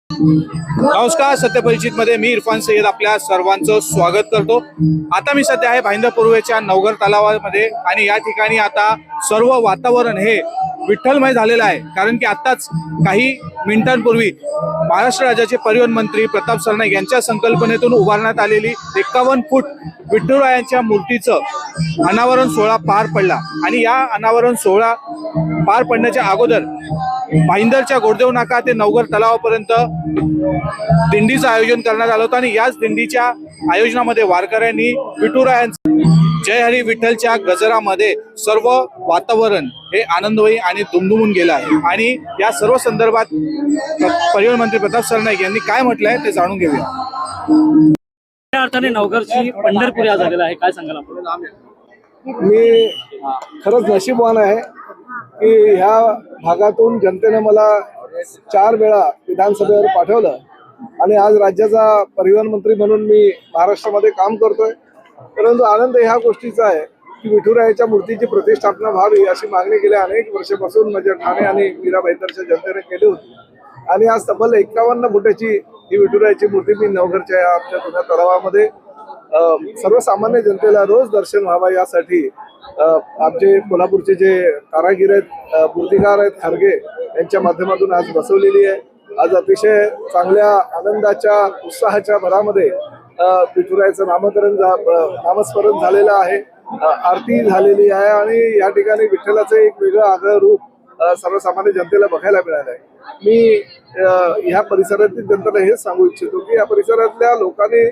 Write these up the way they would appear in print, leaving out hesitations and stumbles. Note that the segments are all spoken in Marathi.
नमस्कार, सत्यपरिचित मध्ये मी इरफान सय्यद आपल्या सर्वांचं स्वागत करतो। आता मी सध्या आहे भाईंदर पूर्वेच्या नवघर तलावामध्ये आणि या ठिकाणी आता सर्व वातावरण हे विठ्ठलमय झालेलं आहे। कारण की आताच काही मिनिटांपूर्वी महाराष्ट्र राज्याचे परिवहन मंत्री प्रताप सरनाईक यांच्या संकल्पनेतून उभारण्यात आलेली 51 फूट विठुरायांच्या मूर्तीचं अनावरण सोहळा पार पडला आणि या अनावरण सोहळा पार पडण्याच्या अगोदर भाईंदरच्या गोडदेव नाका ते नवघर तलावापर्यंत दिंडीचं आयोजन करण्यात आलं होतं आणि याच दिंडीच्या आयोजनामध्ये वारकऱ्यांनी विठुरायांचा जय हरी विठ्ठलच्या गजरामध्ये सर्व वातावरण हे आनंदमयी आणि दुमदुमून गेलं आहे। आणि या सर्व संदर्भात परिवहन मंत्री प्रताप सरनाईक यांनी काय म्हटलंय ते जाणून घेऊया। त्या अर्थाने नवघरची पंढरपूर झालेला आहे, काय सांगाल आपण? मी खरंच नशीबवान आहे की ह्या भागातून जनतेने मला 4 वेळा विधानसभेवर पाठवलं आणि आज राज्याचा परिवहन मंत्री म्हणून मी महाराष्ट्रामध्ये काम करतोय। परंतु आनंद ह्या गोष्टीचा आहे की विठुरायाच्या मूर्तीची प्रतिष्ठापना व्हावी अशी मागणी गेल्या अनेक वर्षापासून माझ्या ठाणे आणि मीरा भाईंदरच्या जनतेने केली होती आणि आज तब्बल 51 फुटाची ही विठुरायाची मूर्ती मी नवघरच्या आमच्या जुन्या तलावामध्ये सर्वसामान्य जनतेला रोज दर्शन व्हावा यासाठी आमचे कोल्हापूरचे जे कारागीर आहेत, मूर्तिकार आहेत, खारगे यांच्या माध्यमातून आज बसवलेली आहे। आज अतिशय चांगल्या आनंदाच्या उत्साहाच्या भरामध्ये विठुरायाचं नामस्मरण झालेलं आहे, आरती झालेली आहे आणि या ठिकाणी विठ्ठलाचं एक वेगळं आगळं रूप सर्वसामान्य जनतेला बघायला मिळालं आहे। मी ह्या परिसरातील जनतेला हेच सांगू इच्छितो की या परिसरातल्या लोकांनी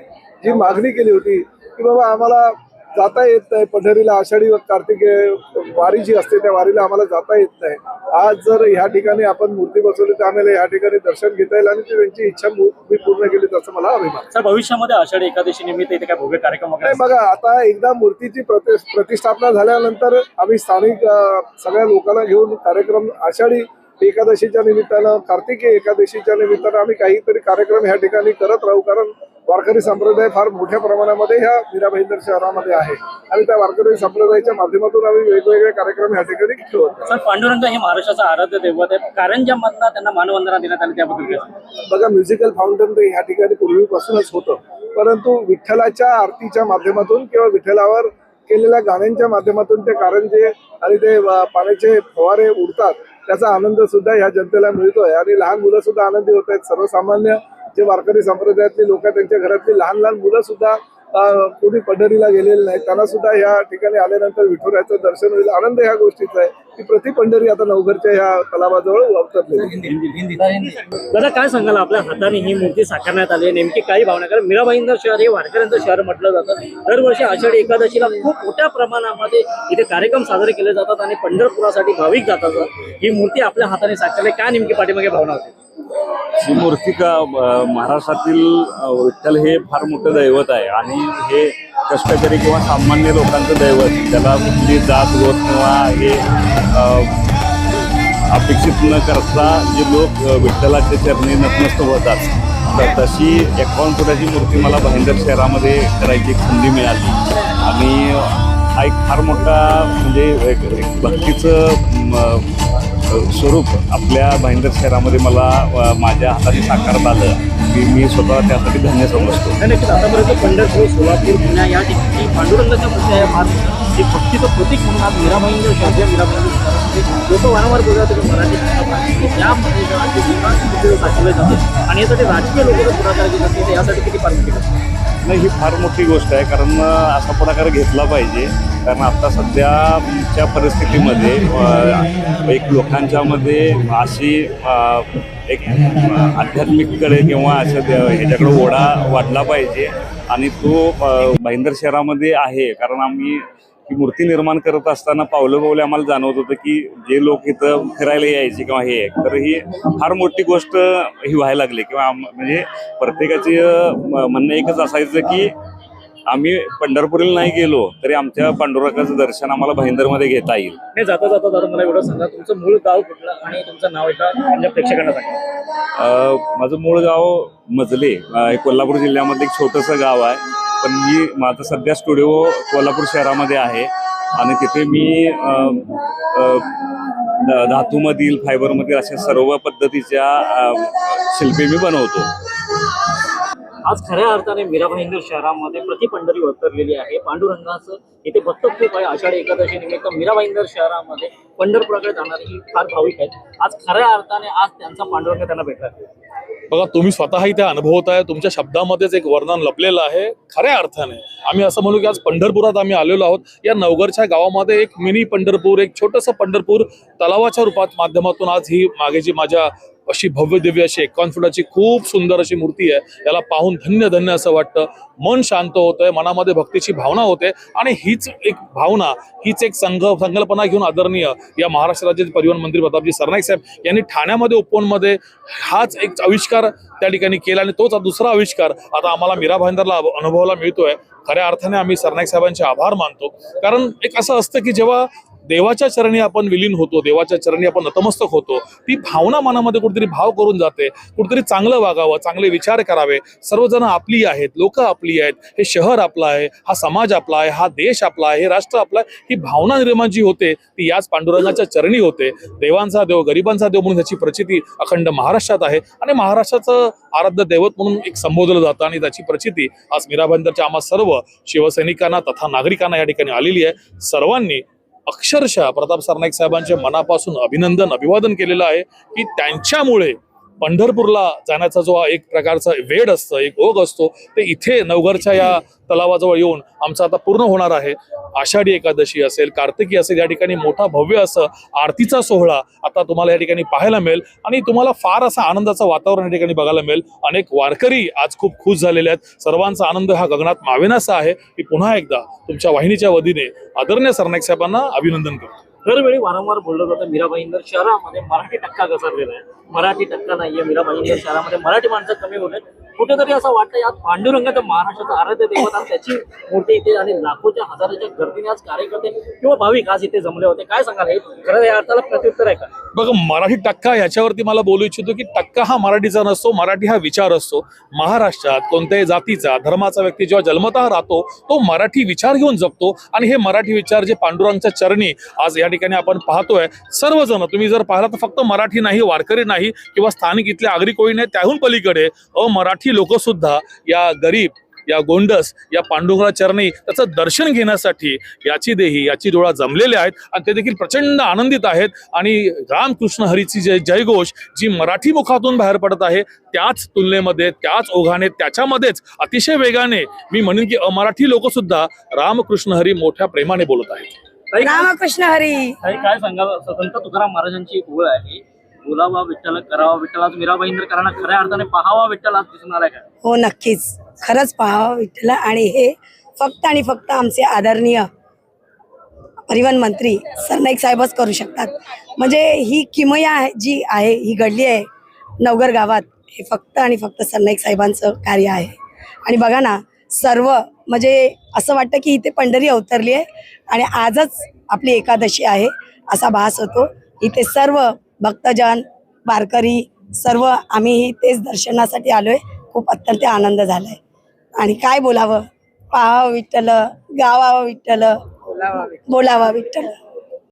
जी मागणी केली होती की बाबा आम्हाला जाता येत नाही पंढरीला, आषाढी व कार्तिकी वारी जी असते त्या वारीला आम्हाला जाता येत नाही, आज जर ह्या ठिकाणी आपण मूर्ती बसवली तर आम्हाला या ठिकाणी दर्शन घेता येईल आणि त्यांची इच्छा मी पूर्ण केली त्याचं मला अभिमान। सर, भविष्यामध्ये आषाढी एकादशी निमित्त इथे काय भव्य कार्यक्रम वगैरे? नाही बघा, आता एकदा मूर्तीची प्रतिष्ठापना झाल्यानंतर आम्ही स्थानिक सगळ्या लोकांना घेऊन कार्यक्रम आषाढी एकादशीच्या निमित्तानं, कार्तिकी एकादशीच्या निमित्तानं आम्ही काहीतरी कार्यक्रम ह्या ठिकाणी करत राहू। कारण वारकरी संप्रदाय फार मोठ्या प्रमाणामध्ये ह्या मीरा भाईंदर शहरामध्ये आहे आणि त्या वारकरी संप्रदायाच्या माध्यमातून आम्ही वेगवेगळे कार्यक्रम ह्या ठिकाणी ठेवतो। सर, पांडुरंग हे महाराष्ट्राचं आराध्य दैवत आहे, कारंजामधनं त्यांना मानवंदना देण्यात आली, त्याबद्दल बघा, म्युझिकल फाउंटन तर ह्या ठिकाणी पूर्वीपासूनच होतं, परंतु विठ्ठलाच्या आरतीच्या माध्यमातून किंवा विठ्ठलावर केलेल्या गाण्यांच्या माध्यमातून ते कारंजे आणि ते पाण्याचे फवारे उडतात त्याचा आनंद सुद्धा ह्या जनतेला मिळतोय आणि लहान मुलं सुद्धा आनंदी होत आहेत। सर्वसामान्य जे वारकरी संप्रदायातली लोक त्यांच्या घरातली लहान लहान मुलं सुद्धा कोणी पंढरीला गेलेले नाही, त्यांना सुद्धा या ठिकाणी आल्यानंतर विठुरायाचं दर्शन होईल। आनंद ह्या गोष्टीचा आहे की प्रति पंढरी आता नवघरच्या ह्या तलावाजवळ अवतरलेली। दादा, काय सांगाल, आपल्या हाताने ही मूर्ती साकारण्यात आली आहे, नेमकी काही भावना? कारण मीरा भाईंदर शहर हे वारकऱ्यांचं शहर म्हटलं जातं। दरवर्षी आषाढी एकादशीला खूप मोठ्या प्रमाणामध्ये इथे कार्यक्रम साजरे केले जातात आणि पंढरपुरासाठी भाविक जातात। ही मूर्ती आपल्या हाताने साकारली, काय नेमकी पाठीमागे भावना होती? ही मूर्ती का महाराष्ट्रातील विठ्ठल हे फार मोठं दैवत आहे आणि हे कष्टकरी किंवा सामान्य लोकांचं दैवत, त्याला कुठली जात गोत किंवा हे अपेक्षित न करता जे लोक विठ्ठलाच्या चरणी नतमस्तक होतात, तर तशी 51 फुटाची मूर्ती मला भाईंदर शहरामध्ये करायची एक संधी मिळाली आणि हा एक फार मोठा म्हणजे एक भक्तीचं स्वरूप आपल्या भाईंदर शहरामध्ये मला माझ्या हाताने साकारता आलं की मी स्वतः त्यासाठी धन्य समजतो। नक्कीच आतापर्यंत पंढरपूर, सोलापूर, पुणे या ठिकाणी पांडुरंगाच्या मूर्त्या या फार एक भक्तीचं प्रतीक म्हणून आज मीरा भाईंदर शहर, मीरा भाईंदर लोक वारंवार बोलतात की मराठी यामध्ये साकारले जाते आणि यासाठी राजकीय लोक पुढाकार घेत असते, यासाठी किती फार मोठी गोष्ट नाही, ही फार मोठी गोष्ट आहे कारण असा पुढाकार घेतला पाहिजे। कारण आता सध्याच्या परिस्थितीमध्ये एक लोकांच्यामध्ये अशी एक आध्यात्मिककडे किंवा असं ह्याच्याकडे ओढा वाढला पाहिजे आणि तो भाईंदर शहरामध्ये आहे। कारण आम्ही ही मूर्ती निर्माण करत असताना पावलं आम्हाला जाणवत होतं की जे लोक इथं फिरायला यायचे किंवा हे, तर ही फार मोठी गोष्ट ही व्हायला लागली किंवा म्हणजे प्रत्येकाचं म्हणणं एकच असायचं की आम्ही पंढरपूरला नाही गेलो तरी आमच्या पांडुरंगाचं दर्शन आम्हाला भाईंदरमध्ये घेता येईल। नाही, जाता जाता दादा मला एवढं सांगा, तुमचं मूळ गाव कुठलं आणि तुमचं नाव एका आमच्या प्रेक्षकांना सांगा। माझं मूळ गाव मजले, कोल्हापूर जिल्ह्यामध्ये एक छोटंसं गाव आहे, पण माझा सध्या स्टुडिओ कोल्हापूर शहरामध्ये आहे आणि तिथे मी धातूमधील फायबरमधील अशा सर्व पद्धतीच्या शिल्पी मी बनवतो. आज खऱ्या अर्थाने मीरा भाईंदर शहरामध्ये प्रति पंढरी अवतरलेली आहे. पांडुरंगाचं इथे भक्त खूप आहे. आषाढी एकादशी निमित्त मीरा भाईंदर शहरामध्ये पंढरपुराकडे जाणारी ही फार भाविक आहेत. आज खऱ्या अर्थाने आज त्यांचा पांडुरंग त्यांना भेटला. बघा, तुम्ही स्वतःही ते अनुभवत आहे. तुमच्या शब्दामध्येच एक वर्णन लपलेलं आहे. खऱ्या अर्थाने आम्ही असं म्हणू की आज पंढरपुरात आम्ही आलेलो आहोत. या नवघरच्या गावामध्ये एक मिनी पंढरपूर, एक छोटंसं पंढरपूर तलावाच्या रूपात माध्यमातून आज ही मागे जी माझ्या अशी भव्य दिव्य अशी 51 फुटाची खूप सुंदर अशी मूर्ती आहे, याला पाहून धन्य धन्य असं वाटतं. मन शांत होतंय, मनामध्ये भक्तीची भावना होते. आणि हीच एक भावना, हीच एक संकल्पना घेऊन आदरणीय या महाराष्ट्र राज्याचे परिवहन मंत्री प्रतापजी सरनाईक साहेब यांनी ठाण्यामध्ये उपवनमध्ये हाच एक आविष्कार त्या ठिकाणी केला. आणि तोच दुसरा आविष्कार आता आम्हाला मीरा भाईंदरला अनुभवायला मिळतोय. खऱ्या अर्थाने आम्ही सरनाईक साहेबांचे आभार मानतो. कारण एक असं असतं की जेव्हा देवाच्या चरणी आपण विलीन होतो, देवाच्या चरणी आपण नतमस्तक होतो, ती भावना मनामध्ये कुठेतरी भाव करून जाते. कुठेतरी चांगलं वागावं, चांगले विचार करावे. सर्वजण आपली आहेत, लोक आपली आहेत, हे शहर आपलं आहे, हा समाज आपला आहे, हा देश आपला आहे, हे राष्ट्र आपलं आहे. ही भावना निर्माण जी होते ती याच पांडुरंगाच्या चरणी होते. देवांचा देव, गरिबांचा देव म्हणून त्याची प्रचिती अखंड महाराष्ट्रात आहे. आणि महाराष्ट्राचं आराध्य दैवत म्हणून एक संबोधलं जातं. आणि त्याची प्रचिती आज मीरा भाईंदरच्या आम्हा सर्व शिवसैनिकांना तथा नागरिकांना या ठिकाणी आलेली आहे. सर्वांनी अक्षरशः प्रताप सरनाईक साहेबांचे मनापासून अभिनंदन, अभिवादन केलेलं आहे की त्यांच्यामुळे पंढरपूरला जाण्याचा जो एक प्रकारचा वेळ असतं, एक ओघ असतो, ते इथे नवघरच्या या तलावाजवळ येऊन आमचं आता पूर्ण होणार आहे. आषाढी एकादशी असेल, कार्तिकी असेल, या ठिकाणी मोठा भव्य असं आरतीचा सोहळा आता तुम्हाला या ठिकाणी पाहायला मिळेल. आणि तुम्हाला फार असं आनंदाचं वातावरण या ठिकाणी बघायला मिळेल. अनेक वारकरी आज खूप खुश झालेले आहेत. सर्वांचा आनंद हा गगनात मावेनासा आहे. मी पुन्हा एकदा तुमच्या वाहिनीच्या वतीने आदरणीय सरनाईक साहेबांना अभिनंदन करतो. दरवेळी वारंवार बोललं जातं मीरा भाईंदर शहरामध्ये मराठी टक्का घसरलेला आहे. मराठी टक्का नाहीये मीरा भाईंदर शहरामध्ये. मराठी माणसं कमी होत आहेत. कुठेतरी असं वाटतं यात पांडुरंगाच्या महाराष्ट्राचं आराध्य दैवत आज त्याची मूर्ती इथे आणि लाखोच्या हजाराच्या गर्दीने आज कार्यकर्ते किंवा भाविक आज इथे जमले होते. काय सांगाल, हे खरं या अर्थाला प्रत्युत्तर आहे का? बघा, मराठी टक्का याच्यावरती मला बोलू इच्छितो की टक्का हा मराठीचा नसतो, मराठी हा विचार असतो. महाराष्ट्रात कोणत्याही जातीचा, धर्माचा व्यक्ती जेव्हा जन्मतः राहतो तो मराठी विचार घेऊन जगतो. आणि हे मराठी विचार जे पांडुरंगाच्या चरणी आज या ठिकाणी आपण पाहतोय, सर्वजण तुम्ही जर पाहिला तर फक्त मराठी नाही, वारकरी नाही किंवा स्थानिक इथले आगरी कोळी नाही, त्याहून पलीकडे मराठी लोक सुद्धा या गरीब, या गोंडस, या पांडुरंगा चरणी त्याचं दर्शन घेण्यासाठी याची देही, याची डोळा जमलेले आहेत. आणि ते देखील प्रचंड आनंदित आहेत. आणि रामकृष्ण हरीची जयघोष जी मराठी मुखातून बाहेर पडत आहे, त्याच तुलनेमध्ये, त्याच ओघाने, त्याच्यामध्येच अतिशय वेगाने मी म्हणेन की अमराठी लोक सुद्धा रामकृष्ण हरी मोठ्या प्रेमाने बोलत आहेत. रामकृष्ण हरी. काय सांगाल, संत तुकाराम महाराजांची एक ओळ आहे, बोलावा विठ्ठल, करावा विठ्ठल. आज मीरा भाईंदरकरांना खऱ्या अर्थाने पाहावा विठ्ठल आज दिसून आलाय का? हो, नक्कीच. खरंच पाहावा विठ्ठल. आणि हे फक्त आणि फक्त आमचे आदरणीय परिवहन मंत्री सरनाईक साहेबच करू शकतात. म्हणजे ही किमया जी आहे, ही घडली आहे नवघर गावात, हे फक्त आणि फक्त सरनाईक साहेबांचं कार्य आहे. आणि बघा ना, सर्व म्हणजे असं वाटतं की इथे पंढरी अवतरली आहे आणि आजच आपली एकादशी आहे असा भास होतो. इथे सर्व भक्तजन, वारकरी सर्व आम्ही तेच दर्शनासाठी आलोय. खूप अत्यंत आनंद झालाय. आणि काय बोलावं, पाहावं विठ्ठल, गावावं विठ्ठल, बोलावा विठ्ठल.